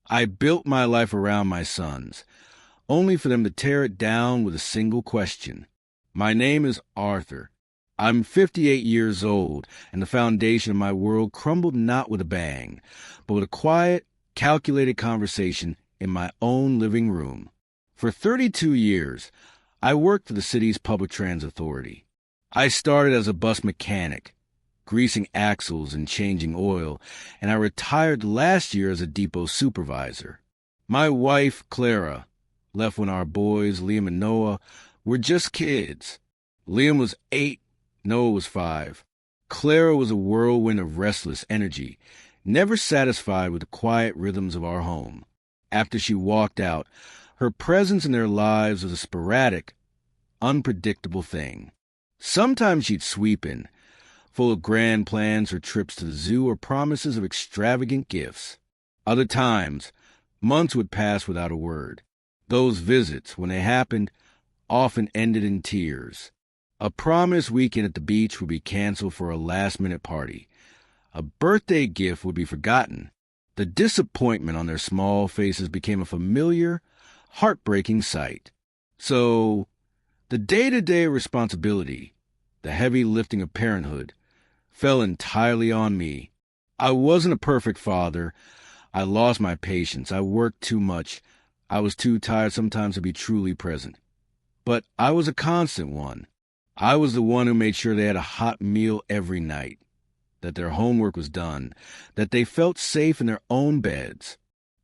I built my life around my sons, only for them to tear it down with a single question. My name is Arthur. I'm 58 years old, and the foundation of my world crumbled not with a bang, but with a quiet, calculated conversation in my own living room. For 32 years, I worked for the city's public transit authority. I started as a bus mechanic, greasing axles and changing oil, and I retired last year as a depot supervisor. My wife, Clara, left when our boys, Liam and Noah, were just kids. Liam was 8, Noah was 5. Clara was a whirlwind of restless energy, never satisfied with the quiet rhythms of our home. After she walked out, her presence in their lives was a sporadic, unpredictable thing. Sometimes she'd sweep in, full of grand plans for trips to the zoo or promises of extravagant gifts. Other times, months would pass without a word. Those visits, when they happened, often ended in tears. A promised weekend at the beach would be canceled for a last-minute party. A birthday gift would be forgotten. The disappointment on their small faces became a familiar, heartbreaking sight. So, the day-to-day responsibility, the heavy lifting of parenthood, fell entirely on me. I wasn't a perfect father. I lost my patience. I worked too much. I was too tired sometimes to be truly present. But I was a constant one. I was the one who made sure they had a hot meal every night, that their homework was done, that they felt safe in their own beds.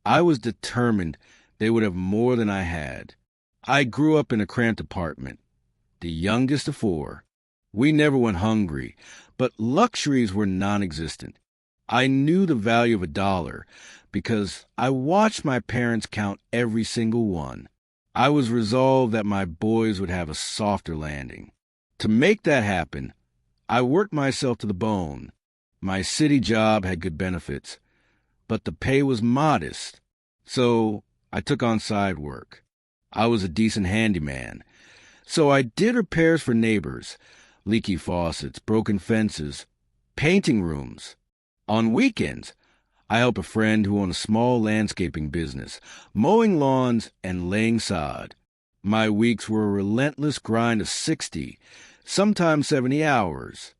I was determined they would have more than I had. I grew up in a cramped apartment, the youngest of 4. We never went hungry, but luxuries were non-existent. I knew the value of $1 because I watched my parents count every single one. I was resolved that my boys would have a softer landing. To make that happen, I worked myself to the bone. My city job had good benefits, but the pay was modest, so I took on side work. I was a decent handyman, so I did repairs for neighbors, leaky faucets, broken fences, painting rooms. On weekends, I helped a friend who owned a small landscaping business, mowing lawns and laying sod. My weeks were a relentless grind of 60, sometimes 70 hours.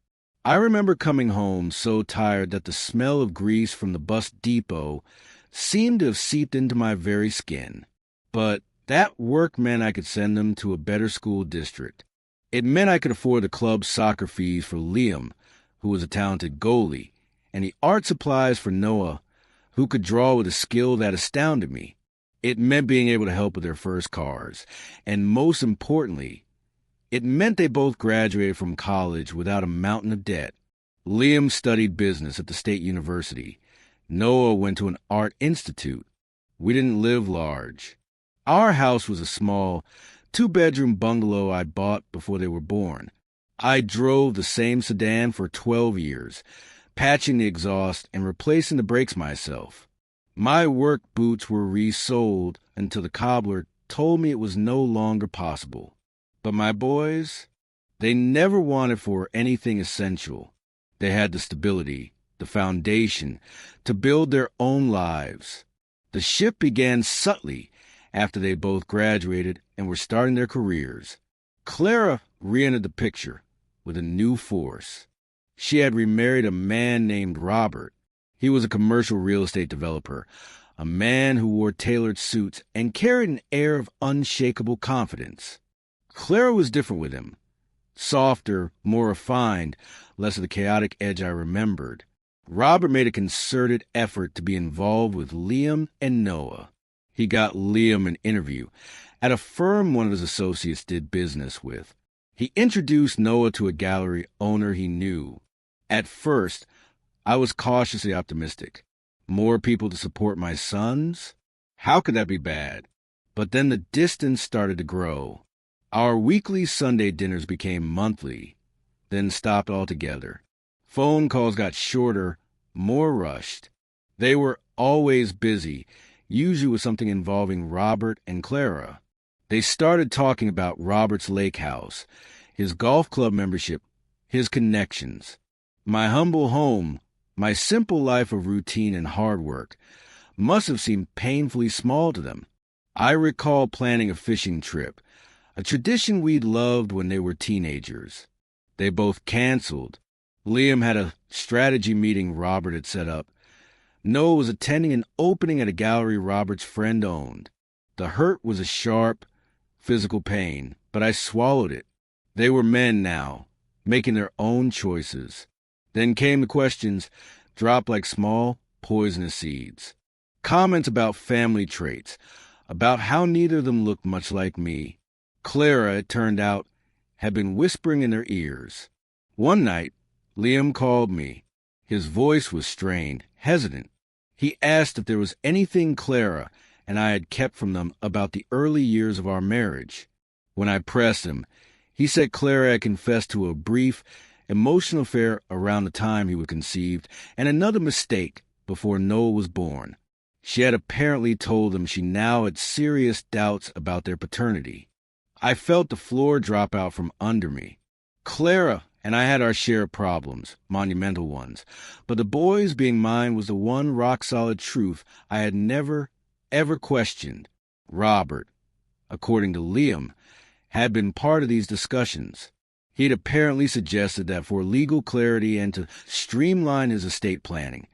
I remember coming home so tired that the smell of grease from the bus depot seemed to have seeped into my very skin. But that work meant I could send them to a better school district. It meant I could afford the club's soccer fees for Liam, who was a talented goalie, and the art supplies for Noah, who could draw with a skill that astounded me. It meant being able to help with their first cars, and most importantly, it meant they both graduated from college without a mountain of debt. Liam studied business at the State University. Noah went to an art institute. We didn't live large. Our house was a small, 2-bedroom bungalow I bought before they were born. I drove the same sedan for 12 years, patching the exhaust and replacing the brakes myself. My work boots were resold until the cobbler told me it was no longer possible. But my boys, they never wanted for anything essential. They had the stability, the foundation, to build their own lives. The shift began subtly after they both graduated and were starting their careers. Clara re-entered the picture with a new force. She had remarried a man named Robert. He was a commercial real estate developer, a man who wore tailored suits and carried an air of unshakable confidence. Clara was different with him. Softer, more refined, less of the chaotic edge I remembered. Robert made a concerted effort to be involved with Liam and Noah. He got Liam an interview at a firm one of his associates did business with. He introduced Noah to a gallery owner he knew. At first, I was cautiously optimistic. More people to support my sons? How could that be bad? But then the distance started to grow. Our weekly Sunday dinners became monthly, then stopped altogether. Phone calls got shorter, more rushed. They were always busy, usually with something involving Robert and Clara. They started talking about Robert's lake house, his golf club membership, his connections. My humble home, my simple life of routine and hard work, must have seemed painfully small to them. I recall planning a fishing trip, a tradition we'd loved when they were teenagers. They both canceled. Liam had a strategy meeting Robert had set up. Noah was attending an opening at a gallery Robert's friend owned. The hurt was a sharp, physical pain, but I swallowed it. They were men now, making their own choices. Then came the questions, dropped like small, poisonous seeds. Comments about family traits, about how neither of them looked much like me. Clara, it turned out, had been whispering in their ears. One night, Liam called me. His voice was strained, hesitant. He asked if there was anything Clara and I had kept from them about the early years of our marriage. When I pressed him, he said Clara had confessed to a brief, emotional affair around the time he was conceived and another mistake before Noah was born. She had apparently told him she now had serious doubts about their paternity. I felt the floor drop out from under me. Clara and I had our share of problems, monumental ones, but the boys being mine was the one rock-solid truth I had never, ever questioned. Robert, according to Liam, had been part of these discussions. He'd apparently suggested that for legal clarity and to streamline his estate planning,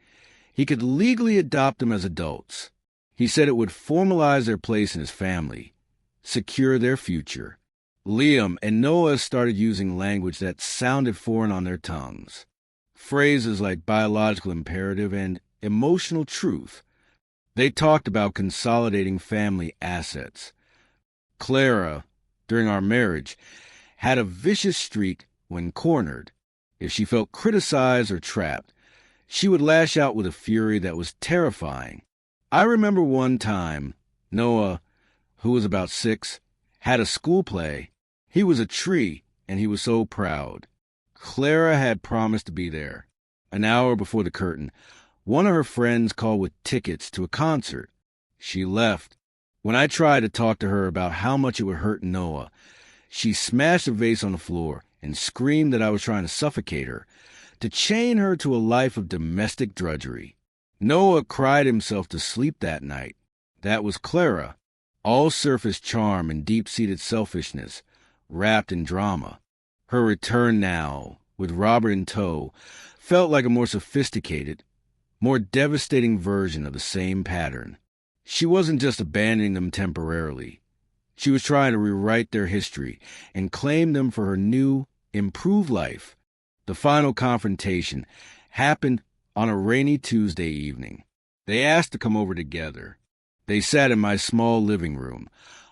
he could legally adopt them as adults. He said it would formalize their place in his family, secure their future. Liam and Noah started using language that sounded foreign on their tongues. Phrases like biological imperative and emotional truth. They talked about consolidating family assets. Clara, during our marriage, had a vicious streak when cornered. If she felt criticized or trapped, she would lash out with a fury that was terrifying. I remember one time, Noah, who was about 6, had a school play. He was a tree, and he was so proud. Clara had promised to be there. An hour before the curtain, one of her friends called with tickets to a concert. She left. When I tried to talk to her about how much it would hurt Noah, she smashed a vase on the floor and screamed that I was trying to suffocate her, to chain her to a life of domestic drudgery. Noah cried himself to sleep that night. That was Clara, all surface charm and deep-seated selfishness, wrapped in drama. Her return now, with Robert in tow, felt like a more sophisticated, more devastating version of the same pattern. She wasn't just abandoning them temporarily. She was trying to rewrite their history and claim them for her new, improved life. The final confrontation happened on a rainy Tuesday evening. They asked to come over together. They sat in my small living room,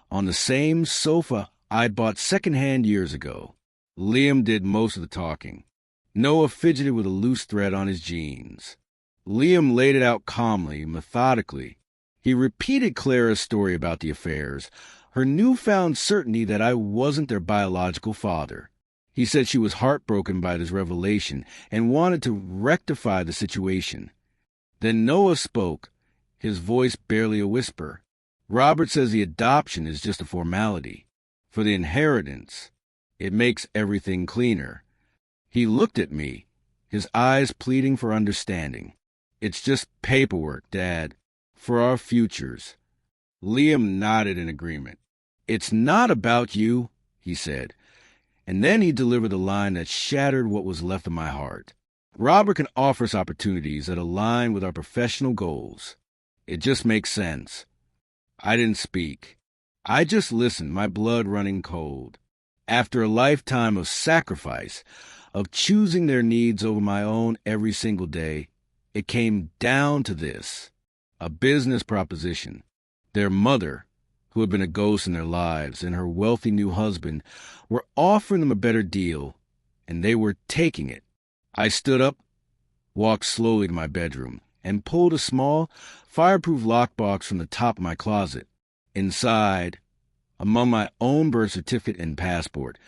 on the same sofa I bought secondhand years ago. Liam did most of the talking. Noah fidgeted with a loose thread on his jeans. Liam laid it out calmly, methodically. He repeated Clara's story about the affairs, her newfound certainty that I wasn't their biological father. He said she was heartbroken by this revelation and wanted to rectify the situation. Then Noah spoke, his voice barely a whisper. Robert says the adoption is just a formality. For the inheritance, it makes everything cleaner. He looked at me, his eyes pleading for understanding. It's just paperwork, Dad, for our futures. Liam nodded in agreement. It's not about you, he said. And then he delivered the line that shattered what was left of my heart. Robert can offer us opportunities that align with our professional goals. It just makes sense. I didn't speak. I just listened, my blood running cold. After a lifetime of sacrifice, of choosing their needs over my own every single day, it came down to this. A business proposition. Their mother, who had been a ghost in their lives, and her wealthy new husband were offering them a better deal, and they were taking it. I stood up, walked slowly to my bedroom, and pulled a small, fireproof lockbox from the top of my closet. Inside, among my own birth certificate and passport,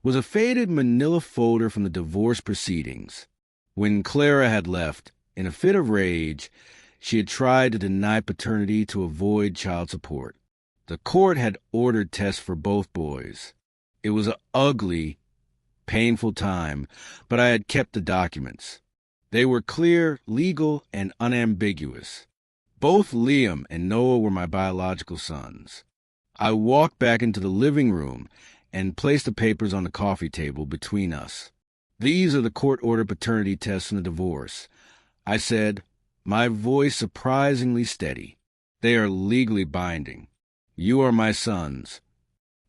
was a faded manila folder from the divorce proceedings. When Clara had left, in a fit of rage, she had tried to deny paternity to avoid child support. The court had ordered tests for both boys. It was an ugly, painful time, but I had kept the documents. They were clear, legal, and unambiguous. Both Liam and Noah were my biological sons. I walked back into the living room and placed the papers on the coffee table between us. These are the court-ordered paternity tests from the divorce, I said, my voice surprisingly steady. They are legally binding. You are my sons.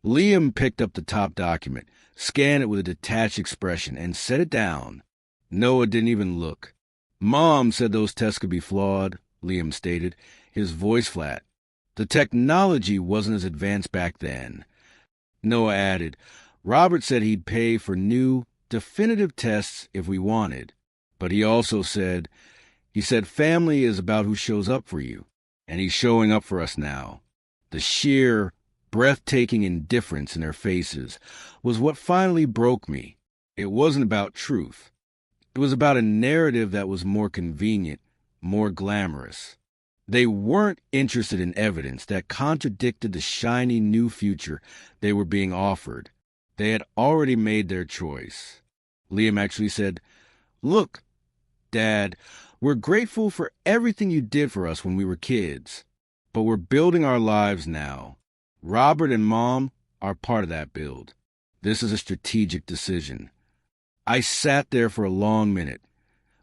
Liam picked up the top document, scanned it with a detached expression, and set it down. Noah didn't even look. Mom said those tests could be flawed, Liam stated, his voice flat. The technology wasn't as advanced back then. Noah added, Robert said he'd pay for new, definitive tests if we wanted. But he also said, family is about who shows up for you, and he's showing up for us now. The sheer, breathtaking indifference in their faces was what finally broke me. It wasn't about truth. It was about a narrative that was more convenient, more glamorous. They weren't interested in evidence that contradicted the shiny new future they were being offered. They had already made their choice. Liam actually said, Look, Dad, we're grateful for everything you did for us when we were kids, but we're building our lives now. Robert and Mom are part of that build. This is a strategic decision. I sat there for a long minute,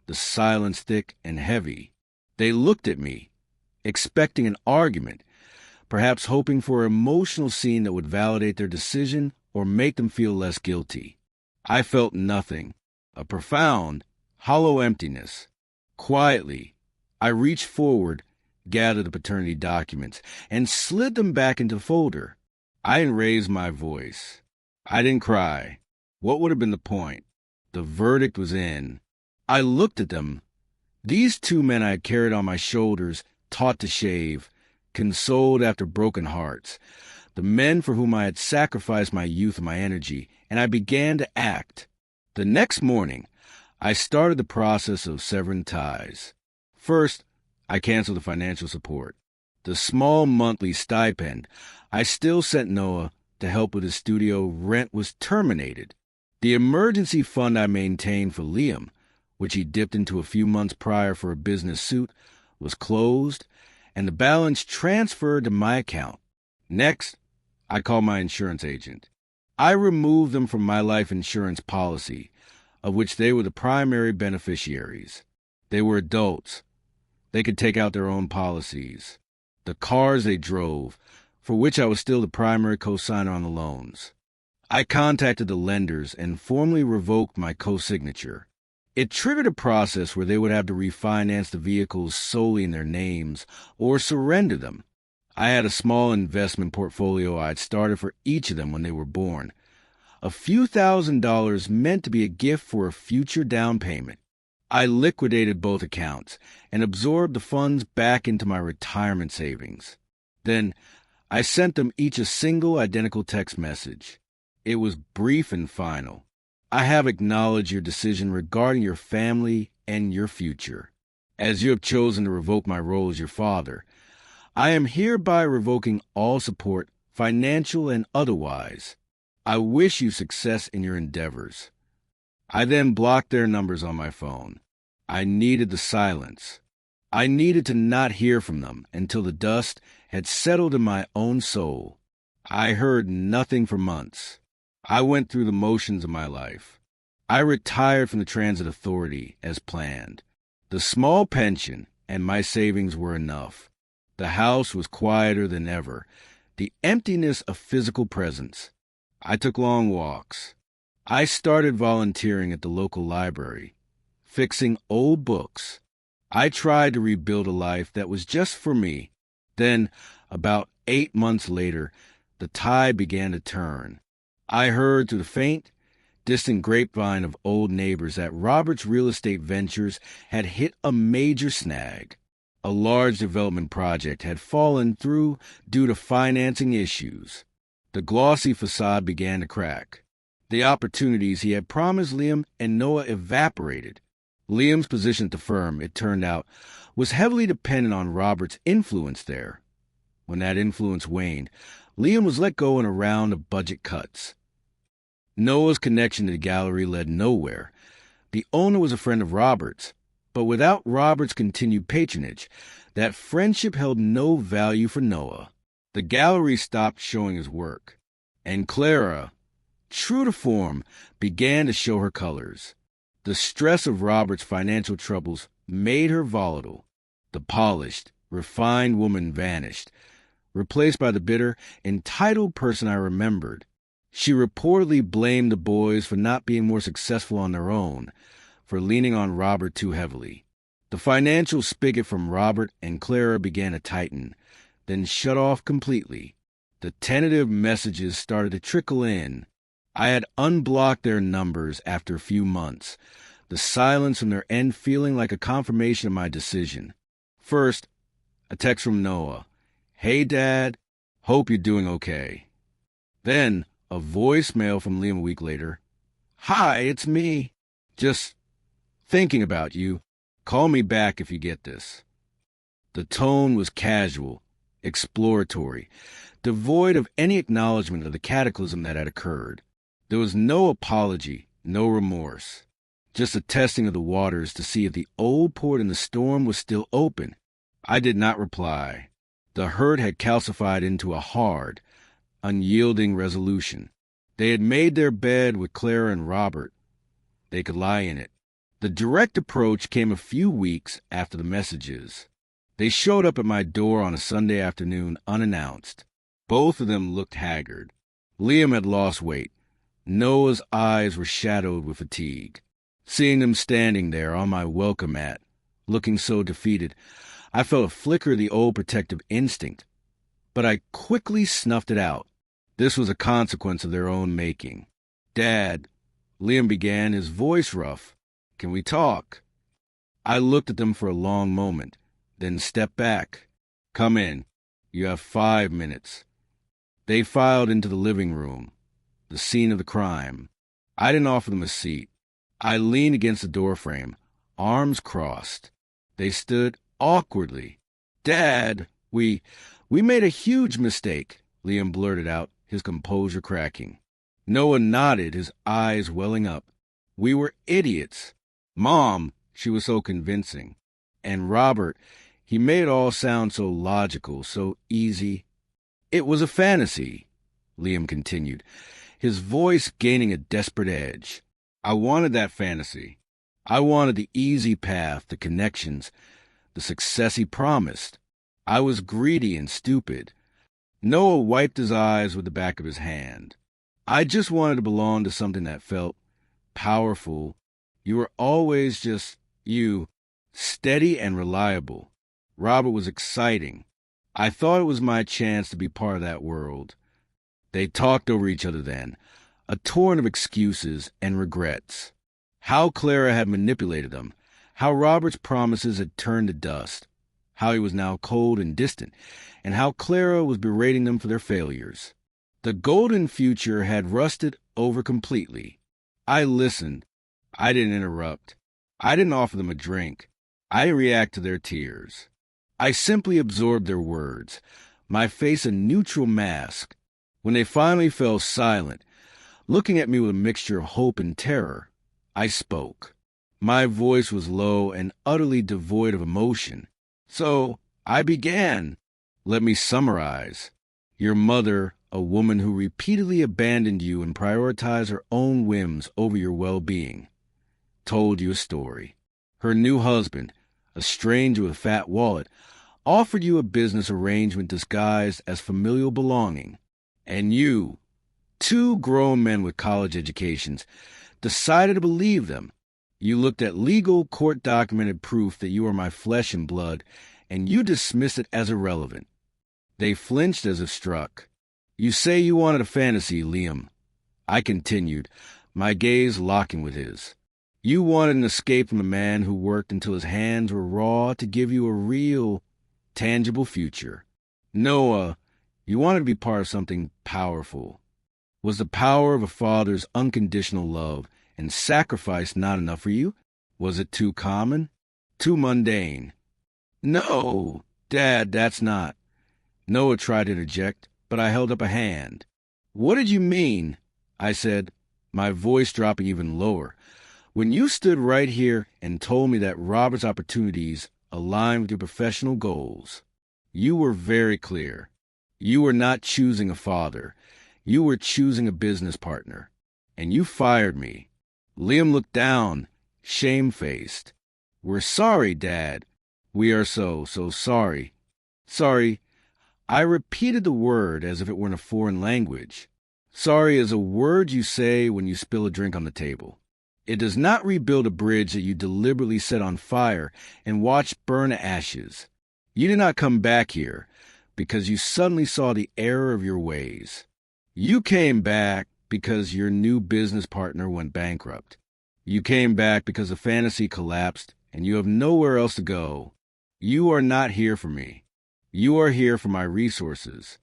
the silence thick and heavy. They looked at me, expecting an argument, perhaps hoping for an emotional scene that would validate their decision or make them feel less guilty. I felt nothing, a profound, hollow emptiness. Quietly, I reached forward, gathered the paternity documents, and slid them back into the folder. I didn't raise my voice. I didn't cry. What would have been the point? The verdict was in. I looked at them. These two men I had carried on my shoulders, taught to shave, consoled after broken hearts, the men for whom I had sacrificed my youth and my energy, and I began to act. The next morning, I started the process of severing ties. First, I canceled the financial support. The small monthly stipend I still sent Noah to help with his studio rent was terminated. The emergency fund I maintained for Liam, which he dipped into a few months prior for a business suit, was closed, and the balance transferred to my account. Next, I called my insurance agent. I removed them from my life insurance policy, of which they were the primary beneficiaries. They were adults. They could take out their own policies. The cars they drove, for which I was still the primary co-signer on the loans. I contacted the lenders and formally revoked my co-signature. It triggered a process where they would have to refinance the vehicles solely in their names or surrender them. I had a small investment portfolio I had started for each of them when they were born. A few $1,000s meant to be a gift for a future down payment. I liquidated both accounts and absorbed the funds back into my retirement savings. Then, I sent them each a single identical text message. It was brief and final. I have acknowledged your decision regarding your family and your future. As you have chosen to revoke my role as your father, I am hereby revoking all support, financial and otherwise. I wish you success in your endeavors. I then blocked their numbers on my phone. I needed the silence. I needed to not hear from them until the dust had settled in my own soul. I heard nothing for months. I went through the motions of my life. I retired from the transit authority as planned. The small pension and my savings were enough. The house was quieter than ever, the emptiness of physical presence. I took long walks. I started volunteering at the local library, fixing old books. I tried to rebuild a life that was just for me. Then, about 8 months later, the tide began to turn. I heard through the faint, distant grapevine of old neighbors that Robert's real estate ventures had hit a major snag. A large development project had fallen through due to financing issues. The glossy facade began to crack. The opportunities he had promised Liam and Noah evaporated. Liam's position at the firm, it turned out, was heavily dependent on Robert's influence there. When that influence waned, Liam was let go in a round of budget cuts. Noah's connection to the gallery led nowhere. The owner was a friend of Robert's, but without Robert's continued patronage, that friendship held no value for Noah. The gallery stopped showing his work, and Clara, true to form, began to show her colors. The stress of Robert's financial troubles made her volatile. The polished, refined woman vanished, replaced by the bitter, entitled person I remembered. She reportedly blamed the boys for not being more successful on their own, for leaning on Robert too heavily. The financial spigot from Robert and Clara began to tighten, then shut off completely. The tentative messages started to trickle in. I had unblocked their numbers after a few months, the silence from their end feeling like a confirmation of my decision. First, a text from Noah. "Hey, Dad. Hope you're doing okay." Then, a voicemail from Liam a week later. "Hi, it's me. Just thinking about you. Call me back if you get this." The tone was casual, exploratory, devoid of any acknowledgement of the cataclysm that had occurred. There was no apology, no remorse, just a testing of the waters to see if the old port in the storm was still open. I did not reply. The hurt had calcified into a hard, unyielding resolution. They had made their bed with Clara and Robert. They could lie in it. The direct approach came a few weeks after the messages. They showed up at my door on a Sunday afternoon unannounced. Both of them looked haggard. Liam had lost weight. Noah's eyes were shadowed with fatigue. Seeing them standing there on my welcome mat, looking so defeated, I felt a flicker of the old protective instinct, but I quickly snuffed it out. This was a consequence of their own making. "Dad," Liam began, his voice rough, "can we talk?" I looked at them for a long moment, then stepped back. "Come in. You have 5 minutes." They filed into the living room, the scene of the crime. I didn't offer them a seat. I leaned against the doorframe, arms crossed. They stood awkwardly. "Dad, we made a huge mistake," Liam blurted out, his composure cracking. Noah nodded, his eyes welling up. "We were idiots. Mom," she was so convincing. "And Robert, he made it all sound so logical, so easy." "It was a fantasy," Liam continued, his voice gaining a desperate edge. "I wanted that fantasy. I wanted the easy path, the connections, the success he promised. I was greedy and stupid." Noah wiped his eyes with the back of his hand. "I just wanted to belong to something that felt powerful. You were always just you, steady and reliable. Robert was exciting. I thought it was my chance to be part of that world." They talked over each other then, a torrent of excuses and regrets. How Clara had manipulated them, how Robert's promises had turned to dust, how he was now cold and distant, and how Clara was berating them for their failures. The golden future had rusted over completely. I listened. I didn't interrupt. I didn't offer them a drink. I didn't react to their tears. I simply absorbed their words, my face a neutral mask. When they finally fell silent, looking at me with a mixture of hope and terror, I spoke. My voice was low and utterly devoid of emotion. So I began. "Let me summarize. Your mother, a woman who repeatedly abandoned you and prioritized her own whims over your well-being, told you a story. Her new husband, a stranger with a fat wallet, offered you a business arrangement disguised as familial belonging. And you, 2 grown men with college educations, decided to believe them. You looked at legal, court-documented proof that you are my flesh and blood, and you dismissed it as irrelevant." They flinched as if struck. "You say you wanted a fantasy, Liam," I continued, my gaze locking with his. "You wanted an escape from a man who worked until his hands were raw to give you a real, tangible future. Noah, you wanted to be part of something powerful. Was the power of a father's unconditional love and sacrifice not enough for you? Was it too common? Too mundane?" "No, Dad, that's not." Noah tried to interject, but I held up a hand. "What did you mean?" I said, my voice dropping even lower. "When you stood right here and told me that Robert's opportunities, aligned with your professional goals. You were very clear. You were not choosing a father. You were choosing a business partner. And you fired me. Liam looked down, shamefaced. We're sorry, Dad. We are so sorry. Sorry. I repeated the word as if it were in a foreign language. Sorry is a word you say when you spill a drink on the table. It does not rebuild a bridge that you deliberately set on fire and watch burn to ashes. You did not come back here because you suddenly saw the error of your ways. You came back because your new business partner went bankrupt. You came back because the fantasy collapsed and you have nowhere else to go. You are not here for me. You are here for my resources.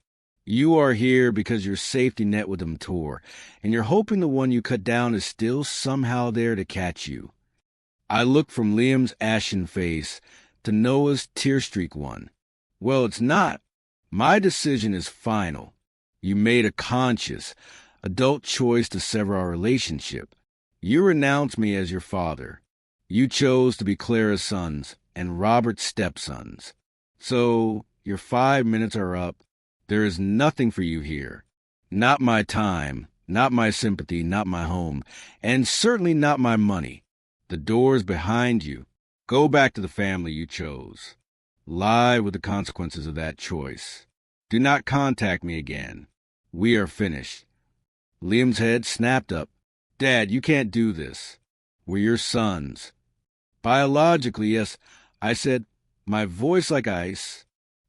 You are here because your safety net with them tore, and you're hoping the one you cut down is still somehow there to catch you. I looked from Liam's ashen face to Noah's tear-streaked one. Well, it's not. My decision is final. You made a conscious, adult choice to sever our relationship. You renounced me as your father. You chose to be Clara's sons and Robert's stepsons. So your 5 minutes are up. There is nothing for you here. Not my time, not my sympathy, not my home, and certainly not my money. The door's behind you. Go back to the family you chose. Lie with the consequences of that choice. Do not contact me again. We are finished. Liam's head snapped up. Dad, you can't do this. We're your sons. Biologically, yes, I said, my voice like ice.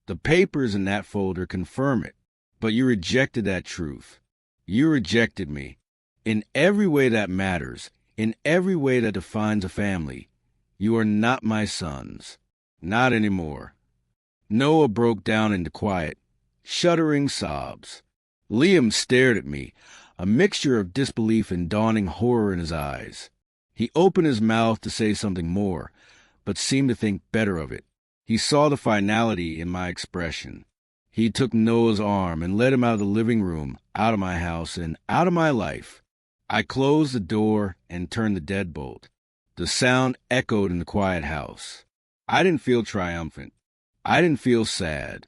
The papers in that folder confirm it, but you rejected that truth. You rejected me. In every way that matters, in every way that defines a family, you are not my sons. Not anymore. Noah broke down into quiet, shuddering sobs. Liam stared at me, a mixture of disbelief and dawning horror in his eyes. He opened his mouth to say something more, but seemed to think better of it. He saw the finality in my expression. He took Noah's arm and led him out of the living room, out of my house, and out of my life. I closed the door and turned the deadbolt. The sound echoed in the quiet house. I didn't feel triumphant. I didn't feel sad.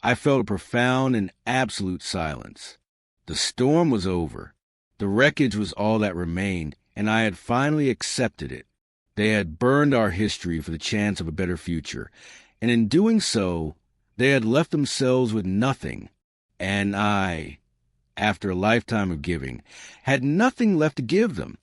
I felt a profound and absolute silence. The storm was over. The wreckage was all that remained, and I had finally accepted it. They had burned our history for the chance of a better future, and in doing so, they had left themselves with nothing. And I, after a lifetime of giving, had nothing left to give them.